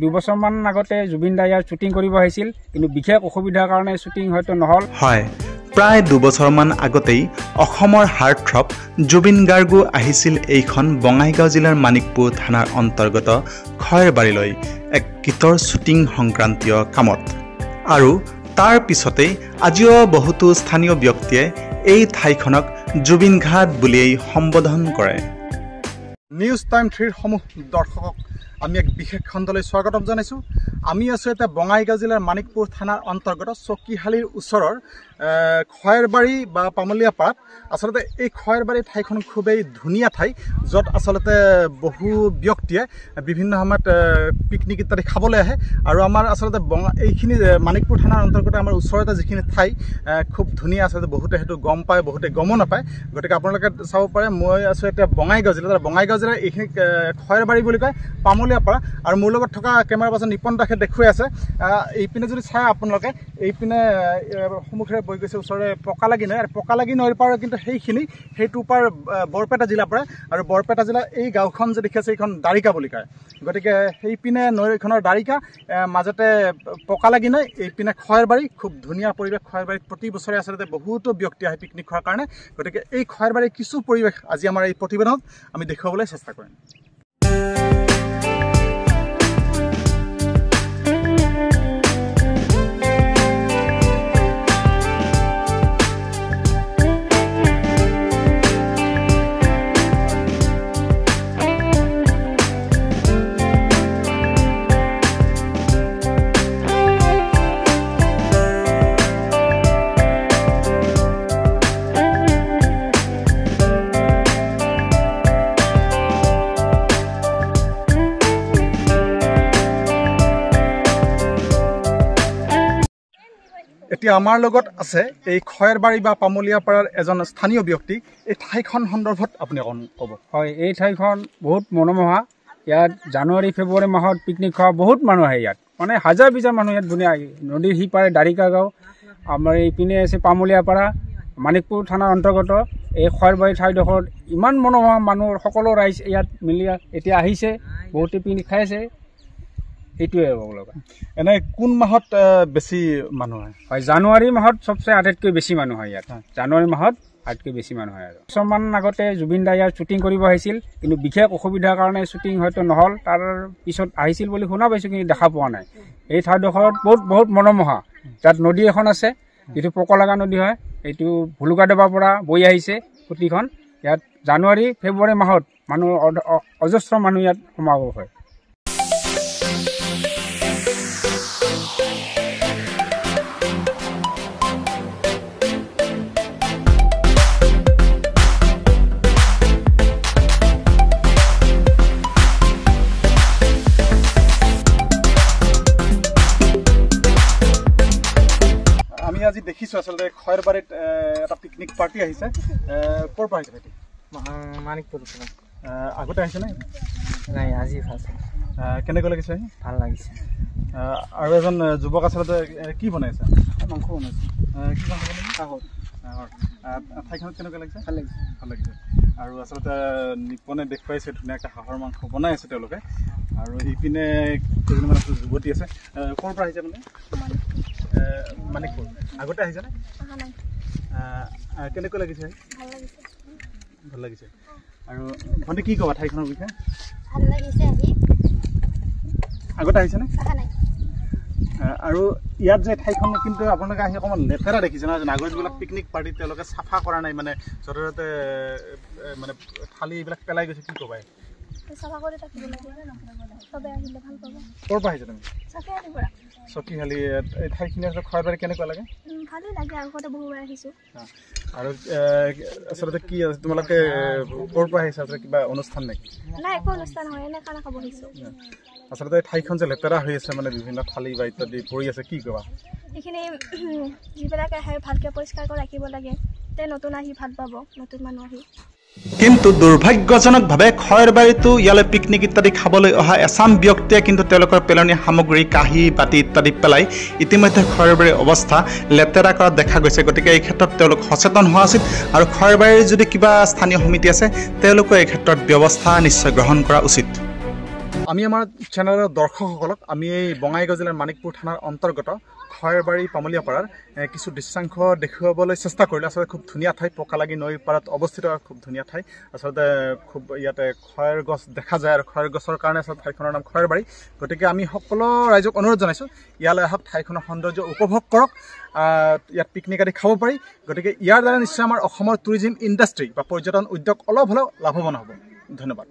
2 বছৰমান আগতে জুবিন দাই ইয়াৰ শ্বুটিং কৰিব আহিছিল, কিন্তু বিশেষ অসুবিধাৰ কাৰণে শ্বুটিং হয়তো নহল। হয়, প্ৰায় 2 বছৰমান আগতেই অসমৰ হাৰ্টথ্ৰব জুবিন গাৰ্গো আহিছিল এইখন বঙাইগাঁও জিলাৰ মানিকপুৰ থানাৰ অন্তৰ্গত খয়েৰবাৰীলৈ এক গীতৰ শ্বুটিং সংক্ৰান্তীয় কামত। আৰু তাৰ পিছতেই আজিও বহুতো স্থানীয় ব্যক্তিয়ে এই ঠাইখনক জুবিন ঘাট বুলিয়েই সম্বোধন কৰে। নিউজ টাইম 3 সমূহ দৰ্শকক আমি এক বিশেষ খণ্ডলৈ স্বাগতম জনাইছোঁ। আমি আছোঁ এতিয়া বঙাইগাঁও জিলাৰ মানিকপুৰ থানাৰ অন্তৰ্গত চকীহালিৰ ওচৰৰ খয়েৰবাৰী বা পামলীয়াপাৰাত। আচলতে এই খয়েৰবাৰী ঠাইখন খুবেই ধুনীয়া ঠাই, য'ত আচলতে বহু ব্যক্তিয়ে বিভিন্ন সময়ত পিকনিক ইত্যাদি খাবলৈ আহে। আৰু আমাৰ আচলতে এইখিনি মানিকপুৰ থানাৰ অন্তৰ্গত আমাৰ ওচৰতে যিখিনি ঠাই খুব ধুনীয়া, আচলতে বহুতে সেইটো গম পায়, বহুতে গমো নাপায়। গতিকে আপোনালোকে চাব পাৰে, মই আছোঁ এতিয়া বঙাইগাঁও জিলাৰ এইখিনি খয়েৰবাৰী বুলি কয়, পামলীয়াপাৰা। আৰু মোৰ লগত থকা কেমেৰা পাৰ্চন নিপন দাসে দেখুৱাই আছে। এইপিনে যদি চাই আপোনালোকে, এইপিনে সন্মুখেৰে বৈ গৈছে ওচৰৰে পকালাগি নৈ, আৰু পকালাগি নৈৰ পৰা কিন্তু সেইটো পাৰ বৰপেটা জিলা পৰে। আৰু বৰপেটা জিলাৰ এই গাঁওখন যে দেখি আছে, এইখন দাৰিকা বুলি কয়। গতিকে সেইপিনে নৈখনৰ দাৰিকা, মাজতে পকালাগি নৈ, এইপিনে খয়েৰবাৰী। খুব ধুনীয়া পৰিৱেশ খয়েৰবাৰীত। প্ৰতি বছৰে আচলতে বহুতো ব্যক্তি আহে পিকনিক খোৱাৰ কাৰণে। গতিকে এই খয়েৰবাৰীৰ কিছু পৰিৱেশ আজি আমাৰ এই প্ৰতিবেদনত আমি দেখুৱাবলৈ চেষ্টা কৰিম। এতিয়া আমাৰ লগত আছে এই খয়েৰবাৰী বা পামলীয়াপাৰাৰ এজন স্থানীয় ব্যক্তি। এই ঠাইখন সন্দৰ্ভত আপুনি ক'ব। হয়, এই ঠাইখন বহুত মনোমোহা। ইয়াত জানুৱাৰী ফেব্ৰুৱাৰী মাহত পিকনিক খোৱা বহুত মানুহ আহে। ইয়াত মানে হাজাৰ বিজাৰ মানুহ ইয়াত ধুনীয়া। নদীৰ সিপাৰে দাৰিকা গাঁও, আমাৰ এইপিনে আছে পামলীয়াপাৰা, মানিকপুৰ থানাৰ অন্তৰ্গত এই খয়েৰবাৰী ঠাইডোখৰত ইমান মনোমোহা। মানুহ সকলো ৰাইজ ইয়াত মিলি এতিয়া আহিছে, বহুতে পিকনিক খাই আছে। এইটোৱে ক'ব লগা। এনে কোন মাহত বেছি মানুহ হয়? হয়, জানুৱাৰী মাহত চবচে আটাইতকৈ বেছি মানুহ হয় ইয়াত। জানুৱাৰী মাহত আটাইতকৈ বেছি মানুহ হয়। আৰু বছৰমান আগতে জুবিন দাই ইয়াৰ শ্বুটিং কৰিব আহিছিল, কিন্তু বিশেষ অসুবিধাৰ কাৰণে শ্বুটিং হয়তো নহল। তাৰ পিছত আহিছিল বুলি শুনা পাইছোঁ, কিন্তু দেখা পোৱা নাই। এই ঠাইডোখৰত বহুত মনোমোহা। তাত নদী এখন আছে, যিটো পকলাগা নদী হয়। এইটো ভুলুকাডাবৰ পৰা বৈ আহিছে সুঁতিখন। ইয়াত জানুৱাৰী ফেব্ৰুৱাৰী মাহত মানুহ অজস্ৰ মানুহ ইয়াত সমাগম হয়। আজি দেখিছোঁ আচলতে খয়েৰবাৰীত এটা পিকনিক পাৰ্টি আহিছে। ক'ৰ পৰা আহিছে ভাইটি? মানিকপুৰ। আগতে আহিছেনে? নাই, আজি ফাৰ্ষ্ট। কেনেকৈ লাগিছে? ভাল লাগিছে। আৰু এজন যুৱক আচলতে কি বনাইছে? মাংস বনাইছে। কি মাংস বনাইছে? কাহৰ। ঠাইখনত কেনেকৈ লাগিছে? ভাল লাগিছে। ভাল লাগিছে। আৰু আচলতে নিপনে দেখুৱাইছে ধুনীয়াকৈ হাঁহৰ মাংস বনাই আছে তেওঁলোকে। আৰু এইপিনে কেইজনমান যুৱতী আছে। ক'ৰ পৰা আহিছে মানে? মানিকপুৰ। আগতে আহিছেনে? কেনেকৈ লাগিছে? ভাল লাগিছে। আৰু ভণ্টি কি ক'বা ঠাইখনৰ বিষয়ে? ভাল লাগিছে। আগতে আহিছেনে? আৰু ইয়াত যে ঠাইখন কিন্তু আপোনালোকে আহি অকণমান লেতেৰা দেখিছে নহয় জানো? আগৰ যিবিলাক পিকনিক পাৰ্টি তেওঁলোকে চাফা কৰা নাই, মানে য'তে ত'তে মানে থালি এইবিলাক পেলাই গৈছে। কি ক'বা? চাফা কৰি থাকিব লাগে, চবে আহিলে ভাল পাব। ক'ৰ পৰা আহিছে তুমি? চকীহালিৰ পৰা। চকীহালি। এই ঠাইখিনি আচলতে খয়েৰবাৰী কেনেকুৱা লাগে? ভালেই লাগে, আগতে বহুবাৰ আহিছোঁ। আৰু আচলতে কি তোমালোকে ক'ৰ পৰা আহিছা? কিবা অনুষ্ঠান নেকি? নাই, একো অনুষ্ঠান হয়, এনে খানা খাব আহিছোঁ। আচলতে ঠাইখন যে লেতেৰা হৈ আছে, মানে বিভিন্ন থালি বা ইত্যাদি পৰি আছে, কি ক'বা? এইখিনি যিবিলাকে আহে ভালকৈ পৰিষ্কাৰ কৰি ৰাখিব লাগে, তে নতুন আহি ভাল পাব, নতুন মানুহ আহি। কিন্তু দুৰ্ভাগ্যজনকভাৱে খয়েৰবাৰীতো ইয়ালৈ পিকনিক ইত্যাদি খাবলৈ অহা এচাম ব্যক্তিয়ে কিন্তু তেওঁলোকৰ পেলনীয়া সামগ্ৰী, কাঁহী বাতি ইত্যাদি পেলাই ইতিমধ্যে খয়েৰবাৰীৰ অৱস্থা লেতেৰা কৰা দেখা গৈছে। গতিকে এই ক্ষেত্ৰত তেওঁলোক সচেতন হোৱা উচিত। আৰু খয়েৰবাৰীৰ যদি কিবা স্থানীয় সমিতি আছে, তেওঁলোকে এই ক্ষেত্ৰত ব্যৱস্থা নিশ্চয় গ্ৰহণ কৰা উচিত। আমি আমাৰ চেনেলৰ দৰ্শকসকলক আমি এই বঙাইগাঁও জিলাৰ মানিকপুৰ থানাৰ অন্তৰ্গত খয়েৰবাৰী পামলীয়াপাৰাৰ কিছু দৃশ্যাংশ দেখুৱাবলৈ চেষ্টা কৰিলোঁ। আচলতে খুব ধুনীয়া ঠাই, পকালাগি নৈৰ পাৰত অৱস্থিত খুব ধুনীয়া ঠাই। আচলতে খুব ইয়াতে খয়েৰ গছ দেখা যায় আৰু খয়েৰ গছৰ কাৰণে আচলতে ঠাইখনৰ নাম খয়েৰবাৰী। গতিকে আমি সকলো ৰাইজক অনুৰোধ জনাইছোঁ ইয়ালৈ আহক, ঠাইখনৰ সৌন্দৰ্য উপভোগ কৰক। ইয়াত পিকনিক আদি খাব পাৰি। গতিকে ইয়াৰ দ্বাৰা নিশ্চয় আমাৰ অসমৰ টুৰিজিম ইণ্ডাষ্ট্ৰী বা পৰ্যটন উদ্যোগ অলপ হ'লেও লাভৱান হ'ব। ধন্যবাদ।